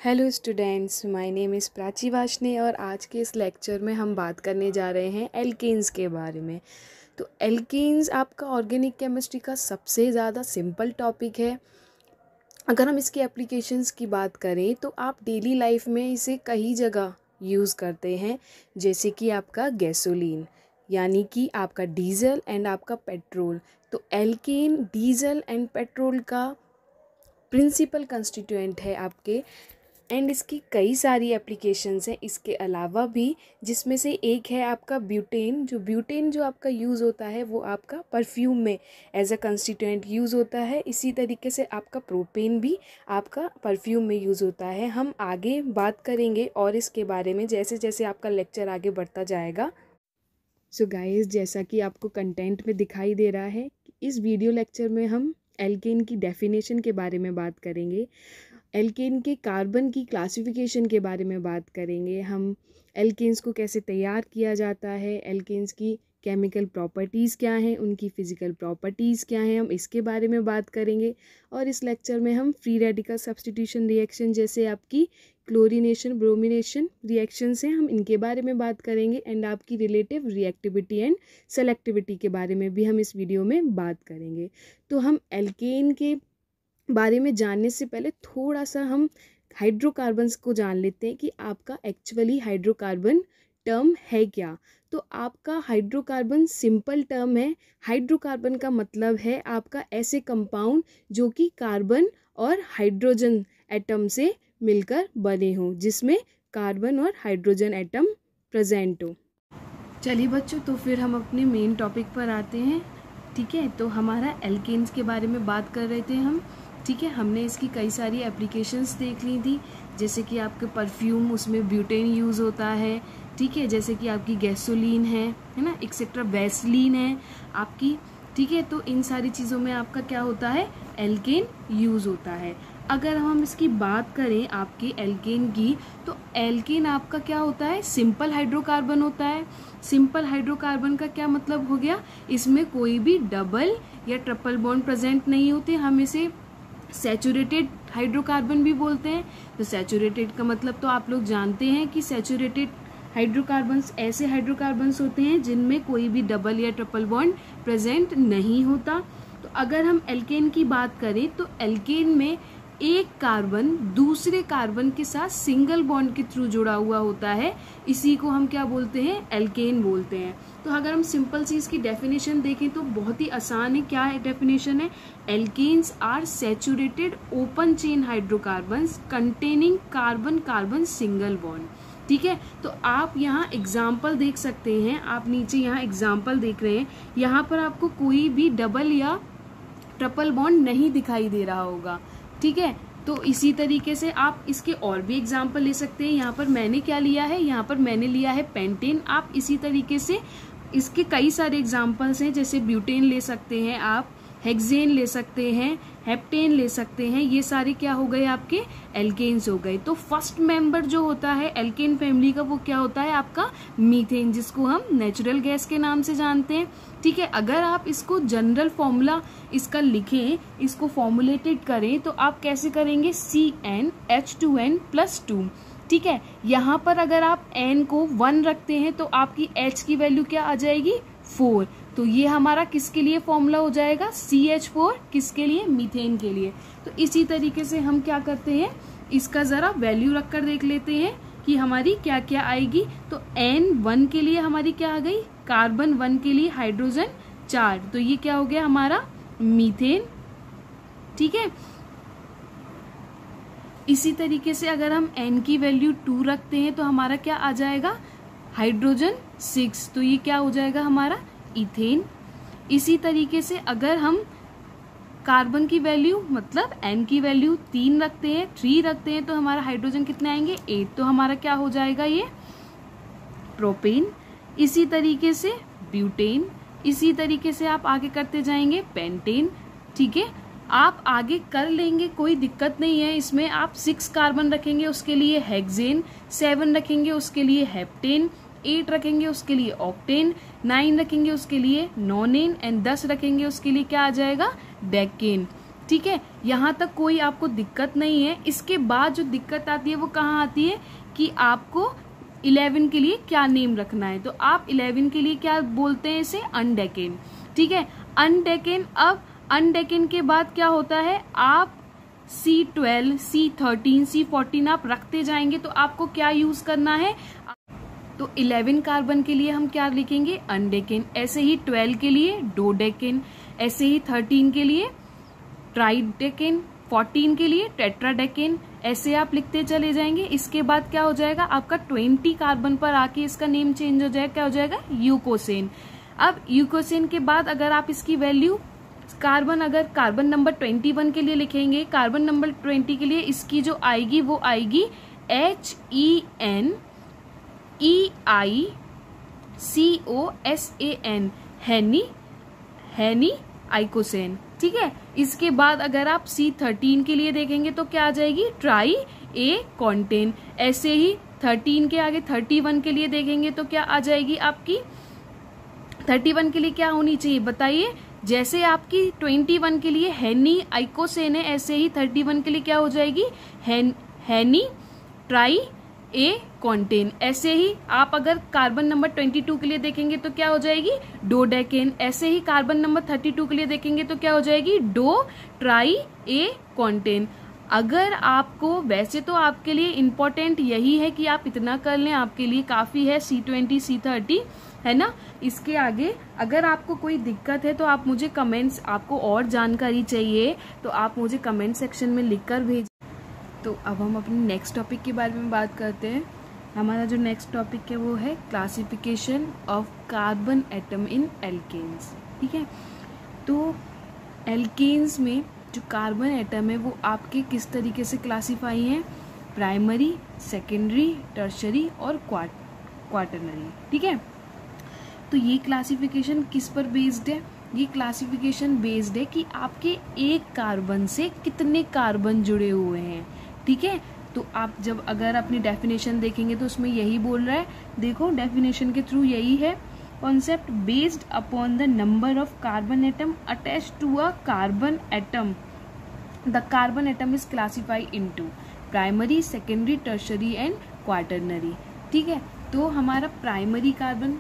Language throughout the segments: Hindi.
Hello students, my name is Prachi Washne और आज के इस लेक्चर में हम बात करने जा रहे हैं एल्केन्स के बारे में। तो एल्केन्स आपका ऑर्गेनिक केमिस्ट्री का सबसे ज़्यादा सिंपल टॉपिक है। अगर हम इसके एप्लीकेशंस की बात करें तो आप डेली लाइफ में इसे कई जगह यूज़ करते हैं, जैसे कि आपका गैसोलीन यानी कि आपका डीजल एंड आपका पेट्रोल। तो एल्केन डीजल एंड पेट्रोल का प्रिंसिपल कंस्टिट्यूएंट है आपके, एंड इसकी कई सारी एप्लीकेशंस हैं इसके अलावा भी, जिसमें से एक है आपका ब्यूटेन। ब्यूटेन जो आपका यूज़ होता है वो आपका परफ्यूम में एज अ कंस्टिट्यूएंट यूज़ होता है। इसी तरीके से आपका प्रोपेन भी आपका परफ्यूम में यूज़ होता है। हम आगे बात करेंगे और इसके बारे में जैसे जैसे आपका लेक्चर आगे बढ़ता जाएगा। सो गाइस, जैसा कि आपको कंटेंट में दिखाई दे रहा है, इस वीडियो लेक्चर में हम एल्केन की डेफिनेशन के बारे में बात करेंगे, एल्केन के कार्बन की क्लासिफिकेशन के बारे में बात करेंगे, हम एल्केन्स को कैसे तैयार किया जाता है, एल्केन्स की केमिकल प्रॉपर्टीज़ क्या हैं, उनकी फ़िज़िकल प्रॉपर्टीज़ क्या हैं, हम इसके बारे में बात करेंगे। और इस लेक्चर में हम फ्री रेडिकल सब्स्टिट्यूशन रिएक्शन जैसे आपकी क्लोरीनेशन ब्रोमिनेशन रिएक्शंस हैं, हम इनके बारे में बात करेंगे। एंड आपकी रिलेटिव रिएक्टिविटी एंड सेलेक्टिविटी के बारे में भी हम इस वीडियो में बात करेंगे। तो हम एल्केन के बारे में जानने से पहले थोड़ा सा हम हाइड्रोकार्बन्स को जान लेते हैं कि आपका एक्चुअली हाइड्रोकार्बन टर्म है क्या। तो आपका हाइड्रोकार्बन सिंपल टर्म है। हाइड्रोकार्बन का मतलब है आपका ऐसे कंपाउंड जो कि कार्बन और हाइड्रोजन एटम से मिलकर बने हों, जिसमें कार्बन और हाइड्रोजन एटम प्रेजेंट हो। चलिए बच्चों, तो फिर हम अपने मेन टॉपिक पर आते हैं। ठीक है, तो हमारा एल्केन्स के बारे में बात कर रहे थे हम। ठीक है, हमने इसकी कई सारी एप्लीकेशंस देख ली थी, जैसे कि आपके परफ्यूम, उसमें ब्यूटेन यूज़ होता है। ठीक है, जैसे कि आपकी गैसोलीन है ना, एक्सेट्रा वैसलीन है आपकी। ठीक है, तो इन सारी चीज़ों में आपका क्या होता है, एल्केन यूज़ होता है। अगर हम इसकी बात करें आपके एल्केन की, तो एल्केन आपका क्या होता है, सिंपल हाइड्रोकार्बन होता है। सिंपल हाइड्रोकार्बन का क्या मतलब हो गया, इसमें कोई भी डबल या ट्रिपल बॉन्ड प्रेजेंट नहीं होते। हम इसे सैचुरेटेड हाइड्रोकार्बन भी बोलते हैं। तो सैचुरेटेड का मतलब तो आप लोग जानते हैं कि सैचुरेटेड हाइड्रोकार्बन्स ऐसे हाइड्रोकार्बन्स होते हैं जिनमें कोई भी डबल या ट्रिपल बॉन्ड प्रेजेंट नहीं होता। तो अगर हम एल्केन की बात करें तो एल्केन में एक कार्बन दूसरे कार्बन के साथ सिंगल बॉन्ड के थ्रू जुड़ा हुआ होता है, इसी को हम क्या बोलते हैं, एल्केन बोलते हैं। तो अगर हम सिंपल सी इसकी डेफिनेशन देखें तो बहुत ही आसान है। क्या डेफिनेशन है, alkanes are saturated open chain hydrocarbons containing carbon carbon single bond. ठीक है, तो आप यहाँ एग्जाम्पल देख सकते हैं, आप नीचे यहाँ एग्जाम्पल देख रहे हैं, यहाँ पर आपको कोई भी डबल या ट्रिपल बॉन्ड नहीं दिखाई दे रहा होगा। ठीक है, तो इसी तरीके से आप इसके और भी एग्जाम्पल ले सकते हैं। यहाँ पर मैंने क्या लिया है, यहाँ पर मैंने लिया है पेंटेन। आप इसी तरीके से इसके कई सारे एग्जाम्पल्स हैं, जैसे ब्यूटेन ले सकते हैं आप, हेक्सेन ले सकते हैं, हेप्टेन ले सकते हैं। ये सारे क्या हो गए, आपके एल्केन्स हो गए। तो फर्स्ट मेंबर जो होता है एल्केन फैमिली का वो क्या होता है, आपका मीथेन, जिसको हम नेचुरल गैस के नाम से जानते हैं। ठीक है, अगर आप इसको जनरल फॉर्मूला इसका लिखें, इसको फॉर्मुलेटेड करें, तो आप कैसे करेंगे, CnH2n+2। ठीक है, यहाँ पर अगर आप n को 1 रखते हैं तो आपकी H की वैल्यू क्या आ जाएगी, 4। तो ये हमारा किसके लिए फॉर्मूला हो जाएगा, CH4, किसके लिए, मीथेन के लिए। तो इसी तरीके से हम क्या करते हैं, इसका जरा वैल्यू रखकर देख लेते हैं कि हमारी क्या क्या आएगी। तो N1 के लिए हमारी क्या आ गई, कार्बन 1 के लिए हाइड्रोजन 4, तो ये क्या हो गया हमारा मीथेन। ठीक है, इसी तरीके से अगर हम N की वैल्यू 2 रखते हैं तो हमारा क्या आ जाएगा, हाइड्रोजन 6, तो ये क्या हो जाएगा हमारा इथेन। इसी तरीके से अगर हम कार्बन की वैल्यू मतलब N की वैल्यू 3 रखते हैं, 3 रखते हैं, तो हमारा हाइड्रोजन कितने आएंगे, 8, तो हमारा क्या हो जाएगा, ये प्रोपेन। इसी तरीके से ब्यूटेन, इसी तरीके से आप आगे करते जाएंगे पेंटेन। ठीक है, आप आगे कर लेंगे, कोई दिक्कत नहीं है इसमें। आप 6 कार्बन रखेंगे उसके लिए हेक्सेन, 7 रखेंगे उसके लिए हेप्टेन, 8 रखेंगे उसके लिए ऑक्टेन, 9 रखेंगे उसके लिए नोनेन, एंड 10 रखेंगे उसके लिए क्या आ जाएगा, डेकेन। ठीक है, यहाँ तक कोई आपको दिक्कत नहीं है। इसके बाद जो दिक्कत आती है वो कहाँ आती है कि आपको 11 के लिए क्या नेम रखना है। तो आप 11 के लिए क्या बोलते हैं इसे, अनडेकेन। ठीक है, अनडेकेन। अब अनडेकेन के बाद क्या होता है, आप C12, C13, C14 आप रखते जाएंगे तो आपको क्या यूज करना है। तो 11 कार्बन के लिए हम क्या लिखेंगे, अनडेकेन। ऐसे ही 12 के लिए डोडेकेन, ऐसे ही 13 के लिए ट्राइडेकेन, 14 के लिए टेट्राडेकेन, ऐसे आप लिखते चले जाएंगे। इसके बाद क्या हो जाएगा, आपका 20 कार्बन पर आके इसका नेम चेंज हो जाएगा, क्या हो जाएगा, यूकोसेन। अब यूकोसेन के बाद अगर आप इसकी वैल्यू अगर कार्बन नंबर 21 के लिए लिखेंगे, कार्बन नंबर 20 के लिए इसकी जो आएगी वो आएगी HENEICOSAN, हेनी आइकोसेन। ठीक है, इसके बाद अगर आप C13 के लिए देखेंगे तो क्या आ जाएगी, ट्राई ए कॉन्टेन। ऐसे ही 13 के आगे 31 के लिए देखेंगे तो क्या आ जाएगी आपकी, 31 के लिए क्या होनी चाहिए बताइए। जैसे आपकी 21 के लिए हेनी आइकोसेन है, ऐसे ही 31 के लिए क्या हो जाएगी, हेनी ट्राई ए कॉन्टेन। ऐसे ही आप अगर कार्बन नंबर 22 के लिए देखेंगे तो क्या हो जाएगी, डोडेकेन। ऐसे ही कार्बन नंबर 32 के लिए देखेंगे तो क्या हो जाएगी, डो ट्राई ए कॉन्टेन। अगर आपको, वैसे तो आपके लिए इम्पोर्टेंट यही है कि आप इतना कर लें, आपके लिए काफी है, C20, C30 है ना। इसके आगे अगर आपको कोई दिक्कत है तो आप मुझे कमेंट्स, आपको और जानकारी चाहिए तो आप मुझे कमेंट सेक्शन में लिखकर भेज। तो अब हम अपने नेक्स्ट टॉपिक के बारे में बात करते हैं। हमारा जो नेक्स्ट टॉपिक है वो है classification of carbon atom in alkanes. ठीक है, तो एल्केन्स में जो कार्बन एटम है वो आपके किस तरीके से क्लासीफाई हैं, प्राइमरी, सेकेंडरी, टर्शरी और क्वाटरनरी। ठीक है, तो ये क्लासिफिकेशन किस पर बेस्ड है, ये क्लासिफिकेशन बेस्ड है कि आपके एक कार्बन से कितने कार्बन जुड़े हुए हैं। ठीक है, तो आप जब अगर अपनी डेफिनेशन देखेंगे तो उसमें यही बोल रहा है, देखो डेफिनेशन के थ्रू यही है, concept based upon the number of carbon atom attached to a carbon atom, the carbon atom is classified into primary, secondary, tertiary and quaternary. ठीक है, तो हमारा प्राइमरी कार्बन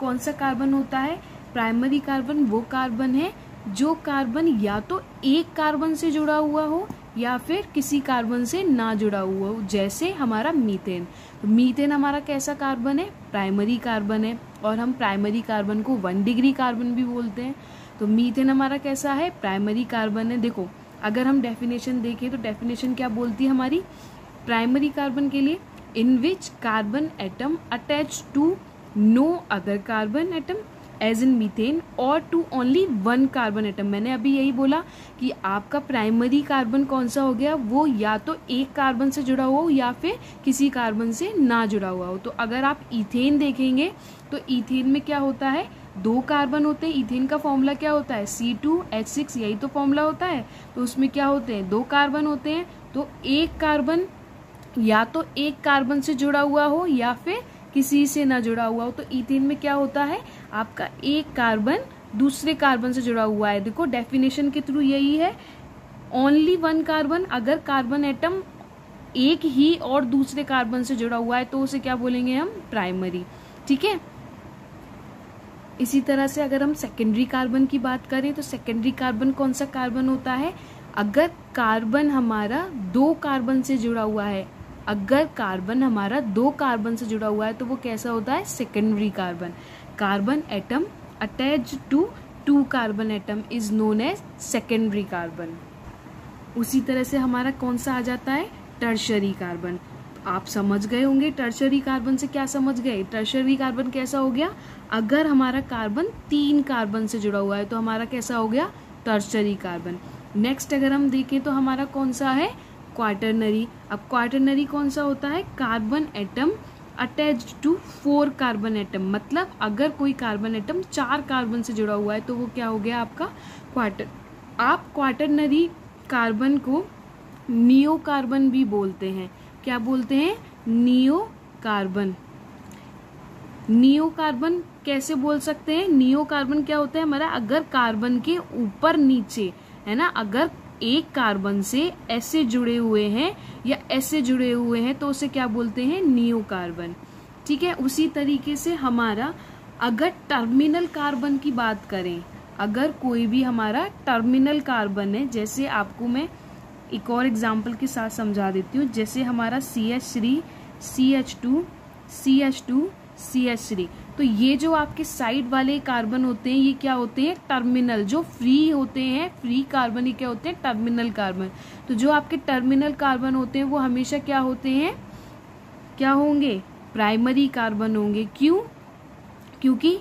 कौन सा कार्बन होता है, प्राइमरी कार्बन वो कार्बन है जो कार्बन या तो एक कार्बन से जुड़ा हुआ हो या फिर किसी कार्बन से ना जुड़ा हुआ हो, जैसे हमारा मीथेन। तो मीथेन हमारा कैसा कार्बन है, प्राइमरी कार्बन है, और हम प्राइमरी कार्बन को 1 डिग्री कार्बन भी बोलते हैं। तो मीथेन हमारा कैसा है, प्राइमरी कार्बन है। देखो अगर हम डेफिनेशन देखें तो डेफिनेशन क्या बोलती है हमारी, प्राइमरी कार्बन के लिए, in which carbon atom attach to no other carbon atom as in methane और टू ओनली 1 कार्बन एटम। मैंने अभी यही बोला कि आपका प्राइमरी कार्बन कौन सा हो गया, वो या तो एक कार्बन से जुड़ा हुआ हो या फिर किसी कार्बन से ना जुड़ा हुआ हो। तो अगर आप इथेन देखेंगे तो इथेन में क्या होता है, 2 कार्बन होते हैं। इथेन का फॉर्मूला क्या होता है, C2H6, यही तो फॉर्मूला होता है। तो उसमें क्या होते हैं, 2 कार्बन होते हैं। तो एक कार्बन या तो एक कार्बन से जुड़ा हुआ हो या फिर किसी से ना जुड़ा हुआ हो। तो इथेन में क्या होता है, आपका एक कार्बन दूसरे कार्बन से जुड़ा हुआ है। देखो डेफिनेशन के थ्रू यही है, ओनली 1 कार्बन। अगर कार्बन एटम एक ही और दूसरे कार्बन से जुड़ा हुआ है तो उसे क्या बोलेंगे हम, प्राइमरी। ठीक है, इसी तरह से अगर हम सेकेंडरी कार्बन की बात करें तो सेकेंडरी कार्बन कौन सा कार्बन होता है, अगर कार्बन हमारा 2 कार्बन से जुड़ा हुआ है, अगर कार्बन हमारा 2 कार्बन से जुड़ा हुआ है तो वो कैसा होता है, secondary carbon. Carbon atom attached to 2 carbon atom is known as secondary carbon. उसी तरह से हमारा कौन सा आ जाता है, टर्शरी कार्बन। आप समझ गए होंगे टर्शरी कार्बन से क्या समझ गए, टर्शरी कार्बन कैसा हो गया, अगर हमारा कार्बन 3 कार्बन से जुड़ा हुआ है तो हमारा कैसा हो गया, टर्शरी कार्बन। नेक्स्ट अगर हम देखें तो हमारा कौन सा है, क्वाटरनरी। अब क्वाटरनरी कौन सा होता है, carbon atom attached to 4 carbon atom, मतलब अगर कोई कार्बन एटम 4 कार्बन से जुड़ा हुआ है तो वो क्या हो गया आपका क्वाटर। आप क्वाटरनरी कार्बन को नियो कार्बन भी बोलते हैं। क्या बोलते हैं, नियो कार्बन। नियो कार्बन कैसे बोल सकते हैं, नियो कार्बन क्या होता है हमारा, अगर कार्बन के ऊपर नीचे है ना, अगर एक कार्बन से ऐसे जुड़े हुए हैं या ऐसे जुड़े हुए हैं तो उसे क्या बोलते हैं, नियो कार्बन। ठीक है, उसी तरीके से हमारा अगर टर्मिनल कार्बन की बात करें, अगर कोई भी हमारा टर्मिनल कार्बन है, जैसे आपको मैं एक और एग्जाम्पल के साथ समझा देती हूँ, जैसे हमारा CH3 CH2 CH2 CH3, तो ये जो आपके साइड वाले कार्बन होते हैं ये क्या होते हैं, टर्मिनल। जो फ्री होते हैं, फ्री कार्बन ये क्या होते हैं, टर्मिनल कार्बन। तो जो आपके टर्मिनल कार्बन होते हैं वो हमेशा क्या होते हैं, क्या होंगे, प्राइमरी कार्बन होंगे। क्यों, क्योंकि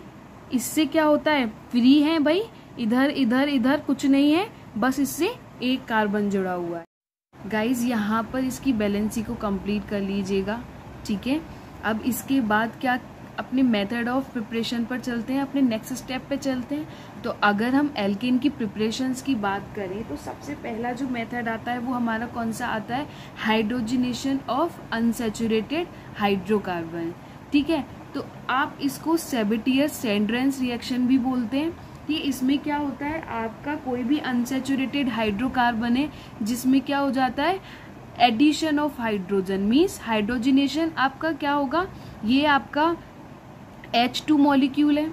इससे क्या होता है, फ्री है भाई, इधर इधर इधर कुछ नहीं है, बस इससे एक कार्बन जुड़ा हुआ है। गाइज यहाँ पर इसकी बैलेंसी को कंप्लीट कर लीजिएगा। ठीक है, अब इसके बाद क्या, अपने मेथड ऑफ प्रिपरेशन पर चलते हैं, अपने नेक्स्ट स्टेप पे चलते हैं। तो अगर हम एल्केन की प्रिपरेशंस की बात करें तो सबसे पहला जो मेथड आता है वो हमारा कौन सा आता है, हाइड्रोजनेशन ऑफ अनसैचुरेटेड हाइड्रोकार्बन। ठीक है, तो आप इसको सेबेटियर-सेंड्रेंस रिएक्शन भी बोलते हैं। कि इसमें क्या होता है, आपका कोई भी अनसैचुरेटेड हाइड्रोकार्बन है जिसमें क्या हो जाता है, addition of hydrogen, means hydrogenation आपका क्या होगा, ये आपका H2 मॉलिक्यूल है।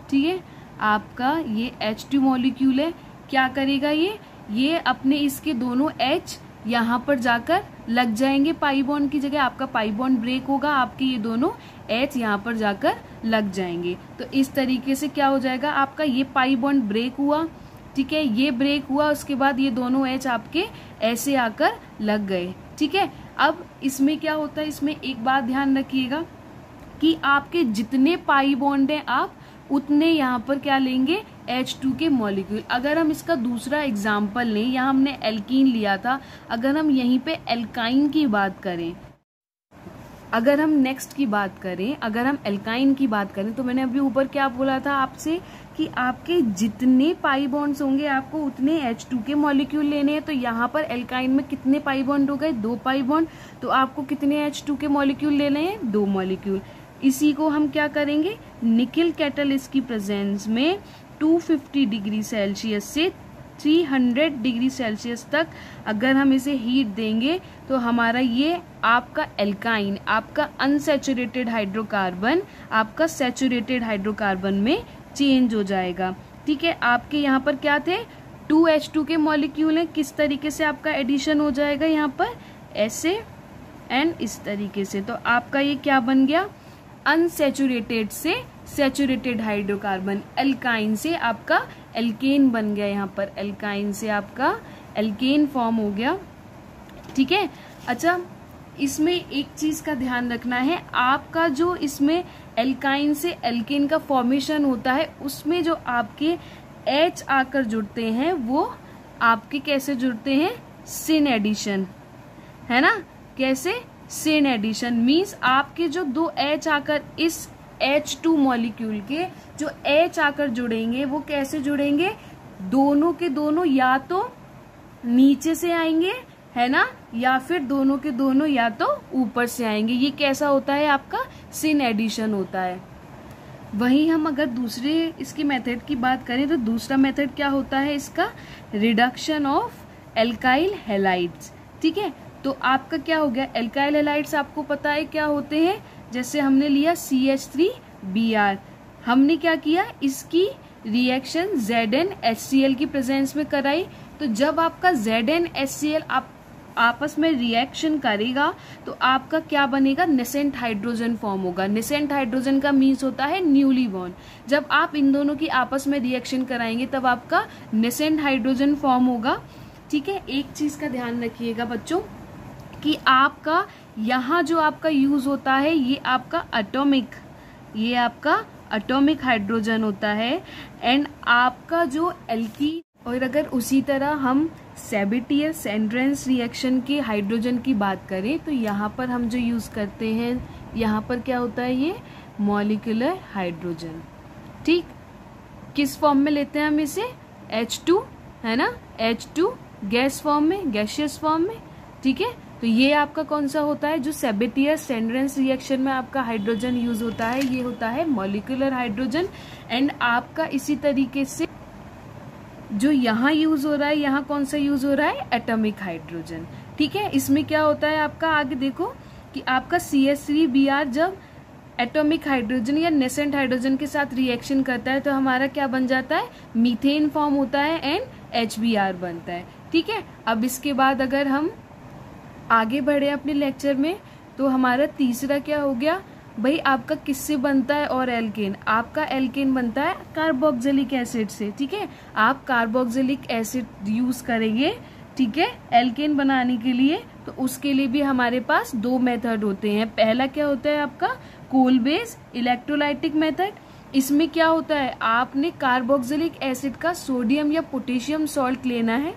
ठीक है, आपका ये H2 मॉलिक्यूल है, क्या करेगा ये अपने इसके दोनों H यहाँ पर जाकर लग जाएंगे, पाई बॉन्ड की जगह आपका पाई बॉन्ड ब्रेक होगा, आपके ये दोनों H यहाँ पर जाकर लग जाएंगे। तो इस तरीके से क्या हो जाएगा, आपका ये पाई बॉन्ड ब्रेक हुआ। ठीक है, ये ब्रेक हुआ, उसके बाद ये दोनों H आपके ऐसे आकर लग गए। ठीक है, अब इसमें क्या होता है, इसमें एक बात ध्यान रखिएगा कि आपके जितने पाई बॉन्ड हैं आप उतने यहाँ पर क्या लेंगे, H2 के मॉलिक्यूल। अगर हम इसका दूसरा एग्जाम्पल लें, यहाँ हमने एल्कीन लिया था, अगर हम यहीं पे एल्काइन की बात करें, अगर हम नेक्स्ट की बात करें, अगर हम एल्काइन की बात करें, तो मैंने अभी ऊपर क्या बोला था आपसे कि आपके जितने पाई बॉन्ड्स होंगे आपको उतने H2 के मॉलिक्यूल लेने हैं। तो यहाँ पर एल्काइन में कितने पाई बॉन्ड हो गए, 2 पाई बॉन्ड, तो आपको कितने H2 के मॉलिक्यूल लेने हैं, 2 मॉलिक्यूल। इसी को हम क्या करेंगे, निकल कैटलिस्ट की प्रेजेंस में 250 डिग्री सेल्सियस से 300 डिग्री सेल्सियस तक अगर हम इसे हीट देंगे तो हमारा ये आपका एल्काइन, आपका अनसैचुरेटेड हाइड्रोकार्बन आपका सैचुरेटेड हाइड्रोकार्बन में चेंज हो जाएगा। ठीक है, आपके यहाँ पर क्या थे, 2H2 के मॉलिक्यूल हैं, किस तरीके से आपका एडिशन हो जाएगा, यहाँ पर ऐसे एंड इस तरीके से। तो आपका ये क्या बन गया, अनसैचुरेटेड से सैचुरेटेड हाइड्रोकार्बन, एल्काइन से आपका एल्केन बन गया, यहाँ पर एल्काइन से आपका एल्केन फॉर्म हो गया। ठीक है, अच्छा इसमें एक चीज का ध्यान रखना है, आपका जो इसमें एल्काइन से एल्केन का फॉर्मेशन होता है उसमें जो आपके H आकर जुड़ते हैं वो आपके कैसे जुड़ते हैं, सिन एडिशन, है ना, कैसे, सिन एडिशन, मीन्स आपके जो 2 H आकर इस H2 मॉलिक्यूल के जो H आकर जुड़ेंगे वो कैसे जुड़ेंगे, दोनों के दोनों या तो नीचे से आएंगे, है ना, या फिर दोनों के दोनों या तो ऊपर से आएंगे। ये कैसा होता है, आपका सिन एडिशन होता है। वहीं हम अगर दूसरे इसकी मेथड की बात करें तो दूसरा मेथड क्या होता है इसका, रिडक्शन ऑफ एल्काइल हैलाइड्स। ठीक है, तो आपका क्या हो गया, एल्काइल हैलाइड्स आपको पता है क्या होते हैं, जैसे हमने लिया CH3Br, हमने क्या किया, इसकी रिएक्शन ZnHCl की प्रेजेंस में कराई। तो जब आपका ZnHCl आपस में रिएक्शन करेगा तो आपका क्या बनेगा, नेसेंट हाइड्रोजन फॉर्म होगा। नेसेंट हाइड्रोजन का मीन्स होता है न्यूली बॉर्न। जब आप इन दोनों की आपस में रिएक्शन कराएंगे तब आपका नेसेंट हाइड्रोजन फॉर्म होगा। ठीक है, एक चीज का ध्यान रखिएगा बच्चों कि आपका यहाँ जो आपका यूज होता है ये आपका एटॉमिक, ये आपका एटॉमिक हाइड्रोजन होता है एंड आपका जो एल्की। और अगर उसी तरह हम सेबेटियर-सेंड्रेंस रिएक्शन के हाइड्रोजन की बात करें तो यहाँ पर हम जो यूज करते हैं, यहाँ पर क्या होता है, ये मॉलिक्यूलर हाइड्रोजन। ठीक, किस फॉर्म में लेते हैं हम इसे, H2, है ना, H2 गैस फॉर्म में, गैसियस फॉर्म में। ठीक है, तो ये आपका कौन सा होता है, जो सेबेटियर-सेंड्रेंस रिएक्शन में आपका हाइड्रोजन यूज होता है, ये होता है मॉलिक्यूलर हाइड्रोजन। एंड आपका इसी तरीके से जो यहाँ यूज हो रहा है, यहाँ कौन सा यूज हो रहा है, एटॉमिक हाइड्रोजन। ठीक है, इसमें क्या होता है आपका, आगे देखो कि आपका CH3Br जब एटॉमिक हाइड्रोजन या नेसेंट हाइड्रोजन के साथ रिएक्शन करता है तो हमारा क्या बन जाता है, मीथेन फॉर्म होता है एंड HBr बनता है। ठीक है, अब इसके बाद अगर हम आगे बढ़े अपने लेक्चर में तो हमारा तीसरा क्या हो गया भाई, आपका किससे बनता है और एल्केन, आपका एल्केन बनता है कार्बोक्सिलिक एसिड से। ठीक है, आप कार्बोक्सिलिक एसिड यूज करेंगे, ठीक है, एल्केन बनाने के लिए। तो उसके लिए भी हमारे पास दो मेथड होते हैं। पहला क्या होता है आपका कोल बेस इलेक्ट्रोलाइटिक मेथड। इसमें क्या होता है, आपने कार्बोक्सिलिक एसिड का सोडियम या पोटेशियम सॉल्ट लेना है।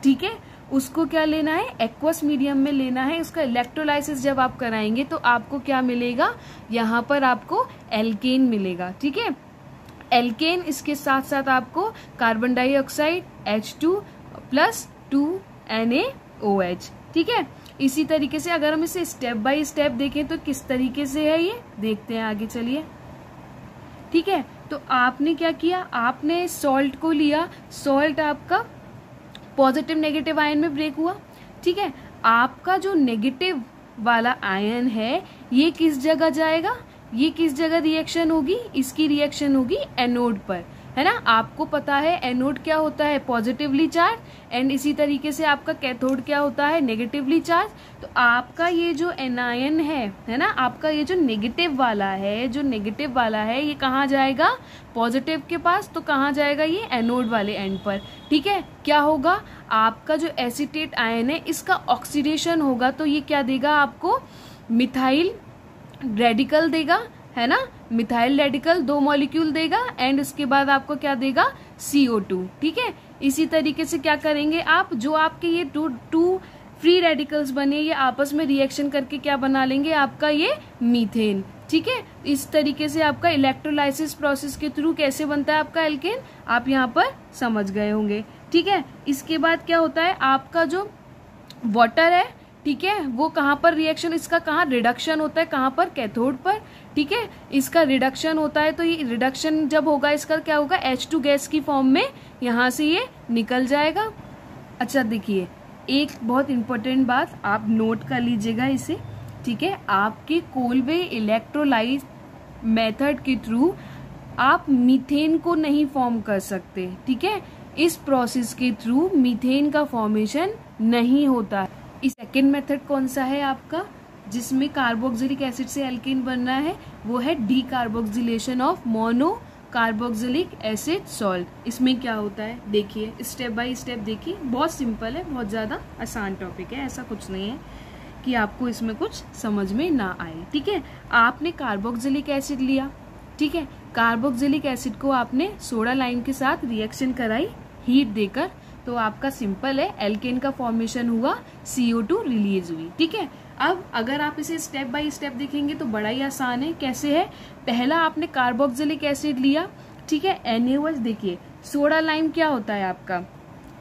ठीक है, उसको क्या लेना है, एक्वस मीडियम में लेना है। उसका इलेक्ट्रोलाइसिस जब आप कराएंगे तो आपको क्या मिलेगा, यहाँ पर आपको एल्केन मिलेगा। ठीक है, एल्केन, इसके साथ साथ आपको कार्बन डाइऑक्साइड H2 + 2NaOH। ठीक है, इसी तरीके से अगर हम इसे स्टेप बाय स्टेप देखें तो किस तरीके से है ये देखते हैं, आगे चलिए। ठीक है, तो आपने क्या किया, आपने सॉल्ट को लिया, सॉल्ट आपका पॉजिटिव नेगेटिव आयन में ब्रेक हुआ। ठीक है, आपका जो नेगेटिव वाला आयन है ये किस जगह जाएगा, ये किस जगह रिएक्शन होगी, इसकी रिएक्शन होगी एनोड पर, है ना। आपको पता है एनोड क्या होता है, पॉजिटिवली चार्ज, एंड इसी तरीके से आपका कैथोड क्या होता है, नेगेटिवली चार्ज। तो आपका ये जो एनायन है ना, आपका ये जो नेगेटिव वाला है, जो नेगेटिव वाला है ये कहाँ जाएगा, पॉजिटिव के पास, तो कहाँ जाएगा ये एनोड वाले एंड पर। ठीक है, क्या होगा, आपका जो एसीटेट आयन है इसका ऑक्सीडेशन होगा, तो ये क्या देगा आपको, मिथाइल रेडिकल देगा, है ना, मिथाइल रेडिकल 2 मॉलिक्यूल देगा, एंड इसके बाद आपको क्या देगा, CO2। ठीक है, इसी तरीके से क्या करेंगे आप, जो आपके ये टू फ्री रेडिकल्स बने ये आपस में रिएक्शन करके क्या बना लेंगे, आपका ये मीथेन। ठीक है, इस तरीके से आपका इलेक्ट्रोलाइसिस प्रोसेस के थ्रू कैसे बनता है आपका एल्केन, आप यहाँ पर समझ गए होंगे। ठीक है, इसके बाद क्या होता है, आपका जो वाटर है, ठीक है, वो कहाँ पर रिएक्शन, इसका कहाँ रिडक्शन होता है, कहाँ पर, कैथोड पर। ठीक है, इसका रिडक्शन होता है, तो ये रिडक्शन जब होगा इसका क्या होगा, H2 गैस की फॉर्म में यहाँ से ये निकल जाएगा। अच्छा देखिए, एक बहुत इंपॉर्टेंट बात आप नोट कर लीजिएगा इसे। ठीक है, आपके कोलवे इलेक्ट्रोलाइज मेथड के थ्रू आप मीथेन को नहीं फॉर्म कर सकते। ठीक है, इस प्रोसेस के थ्रू मीथेन का फॉर्मेशन नहीं होता। इस सेकेंड मेथड कौन सा है आपका, जिसमें कार्बोक्सिलिक एसिड से एल्केन बनना है, वो है D carboxylation of mono carboxylic acid salt. इसमें क्या होता है देखिए, स्टेप बाय स्टेप देखिए, बहुत सिंपल है, बहुत ज़्यादा आसान टॉपिक है, ऐसा कुछ नहीं है कि आपको इसमें कुछ समझ में ना आए। ठीक है, आपने कार्बोक्सिलिक एसिड लिया, ठीक है, कार्बोक्सिलिक एसिड को आपने सोडा लाइम के साथ रिएक्शन कराई हीट देकर, तो आपका सिंपल है, एल्केन का फॉर्मेशन हुआ, CO2 रिलीज हुई। ठीक है, अब अगर आप इसे स्टेप बाय स्टेप देखेंगे तो बड़ा ही आसान है। कैसे है, पहला आपने कार्बोक्सिलिक एसिड लिया, ठीक है, NaOH, देखिए सोडा लाइम क्या होता है आपका,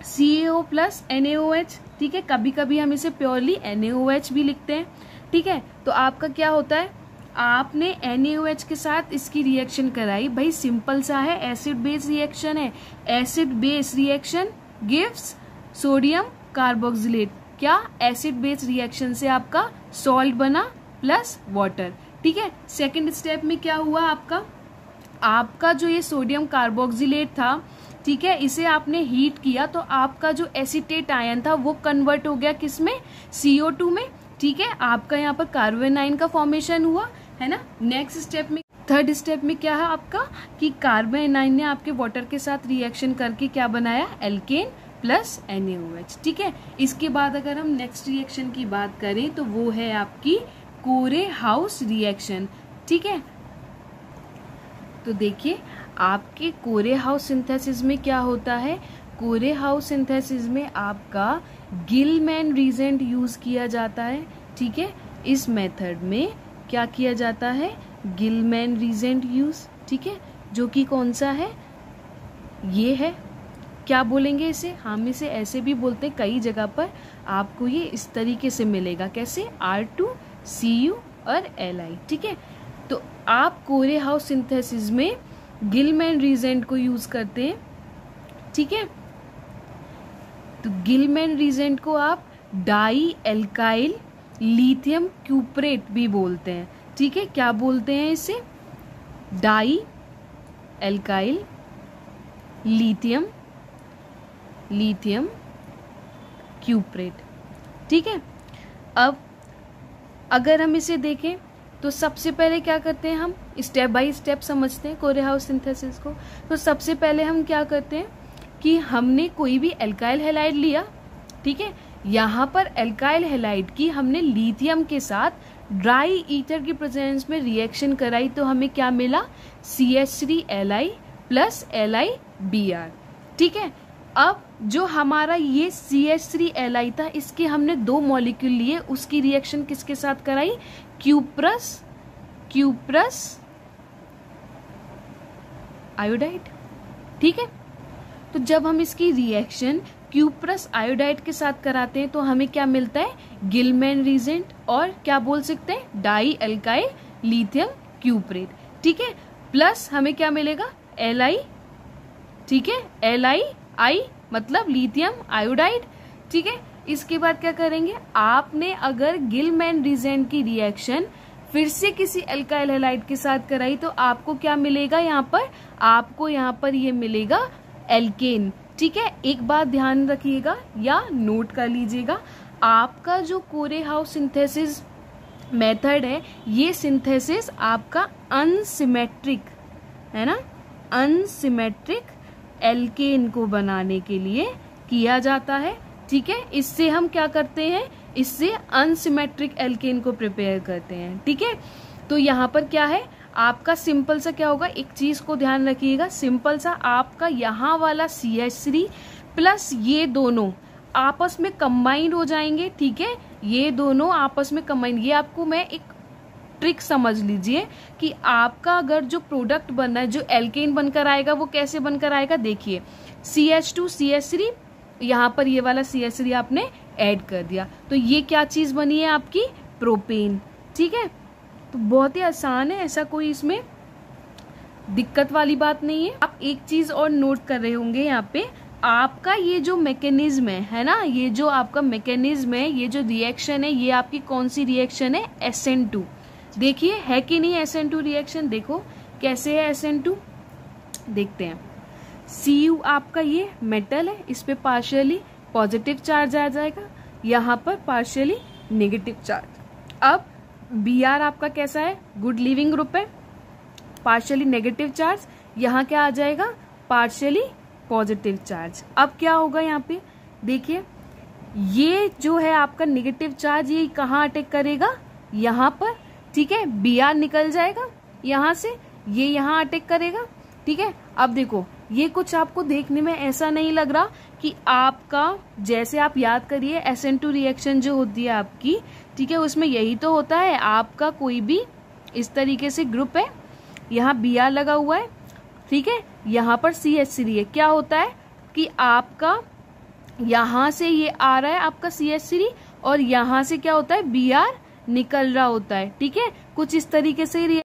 CaO + NaOH। ठीक है, कभी कभी हम इसे प्योरली NaOH भी लिखते हैं। ठीक है, तो आपका क्या होता है, आपने NaOH के साथ इसकी रिएक्शन कराई, भाई सिंपल सा है, एसिड बेस रिएक्शन है, acid base reaction gives sodium carboxylate, क्या, एसिड बेस रिएक्शन से आपका सॉल्ट बना प्लस वाटर। ठीक है, सेकंड स्टेप में क्या हुआ आपका जो ये सोडियम कार्बोक्सिलेट था, ठीक है, इसे आपने हीट किया तो आपका जो एसीटेट आयन था वो कन्वर्ट हो गया किसमें, CO2 में। ठीक है, आपका यहाँ पर कार्बन आयन का फॉर्मेशन हुआ, है ना। नेक्स्ट स्टेप में, थर्ड स्टेप में क्या है आपका, कि कार्बन आयन ने आपके वाटर के साथ रिएक्शन करके क्या बनाया, एल्केन + NaOH। ठीक है, इसके बाद अगर हम नेक्स्ट रिएक्शन की बात करें तो वो है आपकी कोरे हाउस रिएक्शन। ठीक है, तो देखिए आपके कोरे हाउस सिंथेसिस में क्या होता है, कोरे हाउस सिंथेसिस में आपका गिलमैन रीजेंट यूज किया जाता है। ठीक है, इस मेथड में क्या किया जाता है, गिलमैन रीजेंट यूज। ठीक है, जो कि कौन सा है, ये है, क्या बोलेंगे इसे, हम इसे ऐसे भी बोलते हैं, कई जगह पर आपको ये इस तरीके से मिलेगा, कैसे, R2Cu और Li। ठीक है, तो आप कोरे हाउस सिंथेसिस में गिलमैन रीजेंट को यूज करते हैं। ठीक है, तो गिलमैन रीजेंट को आप डाई एल्काइल लिथियम क्यूप्रेट भी बोलते हैं, ठीक है। क्या बोलते हैं इसे? डाई एल्काइल लिथियम क्यूप्रेट, ठीक है। अब अगर हम इसे देखें तो सबसे पहले क्या करते हैं, हम स्टेप बाय स्टेप समझते हैं कोरेहाउस सिंथेसिस को। तो सबसे पहले हम क्या करते हैं कि हमने कोई भी एल्काइल हैलाइड लिया, ठीक है। यहाँ पर एल्काइल हैलाइड की हमने लिथियम के साथ ड्राई ईथर की प्रेजेंस में रिएक्शन कराई, तो हमें क्या मिला? CH3Li प्लस LiBr, ठीक है। अब जो हमारा ये CH3Li था, इसके हमने 2 मॉलिक्यूल लिए, उसकी रिएक्शन किसके साथ कराई? क्यूप्रस आयोडाइड, ठीक है। तो जब हम इसकी रिएक्शन क्यूप्रस आयोडाइड के साथ कराते हैं तो हमें क्या मिलता है? गिलमैन रीजेंट, और क्या बोल सकते हैं? डाई एल्काइल लिथियम क्यूप्रेट, ठीक है। प्लस हमें क्या मिलेगा? Li, ठीक है, LiI मतलब लिथियम आयोडाइड, ठीक है। इसके बाद क्या करेंगे? आपने अगर गिलमैन रीजेंट की रिएक्शन फिर से किसी एल्काइल हैलाइड के साथ कराई तो आपको क्या मिलेगा? यहाँ पर आपको यहाँ पर ये मिलेगा एल्केन, ठीक है। एक बात ध्यान रखिएगा या नोट कर लीजिएगा, आपका जो कोरेहाउस सिंथेसिस मेथड है, ये सिंथेसिस आपका अनसिमेट्रिक है ना, अनसिमेट्रिक एल्केन को बनाने के लिए किया जाता है, ठीक है। इससे हम क्या करते हैं? इससे अनसिमेट्रिक एल्केन को प्रिपेयर करते हैं, ठीक है। तो यहाँ पर क्या है आपका? सिंपल सा क्या होगा, एक चीज को ध्यान रखिएगा, सिंपल सा आपका यहाँ वाला CH3 प्लस ये दोनों आपस में कंबाइंड हो जाएंगे, ठीक है। ये दोनों आपस में कंबाइंड, ये आपको मैं एक ट्रिक समझ लीजिए कि आपका अगर जो प्रोडक्ट बनना है, जो एल्केन बनकर आएगा, वो कैसे बनकर आएगा? देखिए, CH2 CH3, यहाँ पर ये वाला CH3 आपने ऐड कर दिया, तो ये क्या चीज बनी है आपकी? प्रोपेन, ठीक है। तो बहुत ही आसान है, ऐसा कोई इसमें दिक्कत वाली बात नहीं है। आप एक चीज और नोट कर रहे होंगे यहाँ पे, आपका ये जो मैकेनिज्म है ना, ये जो आपका मैकेनिज्म है, ये जो रिएक्शन है, ये आपकी कौन सी रिएक्शन है? SN2। देखिए है कि नहीं SN2 रिएक्शन? देखो कैसे है SN2, देखते हैं। Cu आपका ये मेटल है, इस पे पार्शियली पॉजिटिव चार्ज आ जाएगा, यहाँ पर पार्शियली नेगेटिव चार्ज। अब Br आपका कैसा है? गुड लिविंग ग्रुप है, पार्शियली नेगेटिव चार्ज, यहाँ क्या आ जाएगा? Partially positive charge. अब क्या होगा यहाँ पे? देखिए ये जो है आपका नेगेटिव चार्ज, ये कहाँ अटैक करेगा? यहाँ पर, ठीक है। Br निकल जाएगा यहाँ से, ये यहाँ अटैक करेगा, ठीक है। अब देखो ये कुछ आपको देखने में ऐसा नहीं लग रहा कि आपका, जैसे आप याद करिए SN2 रिएक्शन जो होती है आपकी, ठीक है, उसमें यही तो होता है, आपका कोई भी इस तरीके से ग्रुप है, यहाँ Br लगा हुआ है, ठीक है, यहाँ पर CH3 है। क्या होता है कि आपका यहाँ से ये आ रहा है आपका CH3 और यहाँ से क्या होता है? Br निकल रहा होता है, ठीक है। कुछ इस तरीके से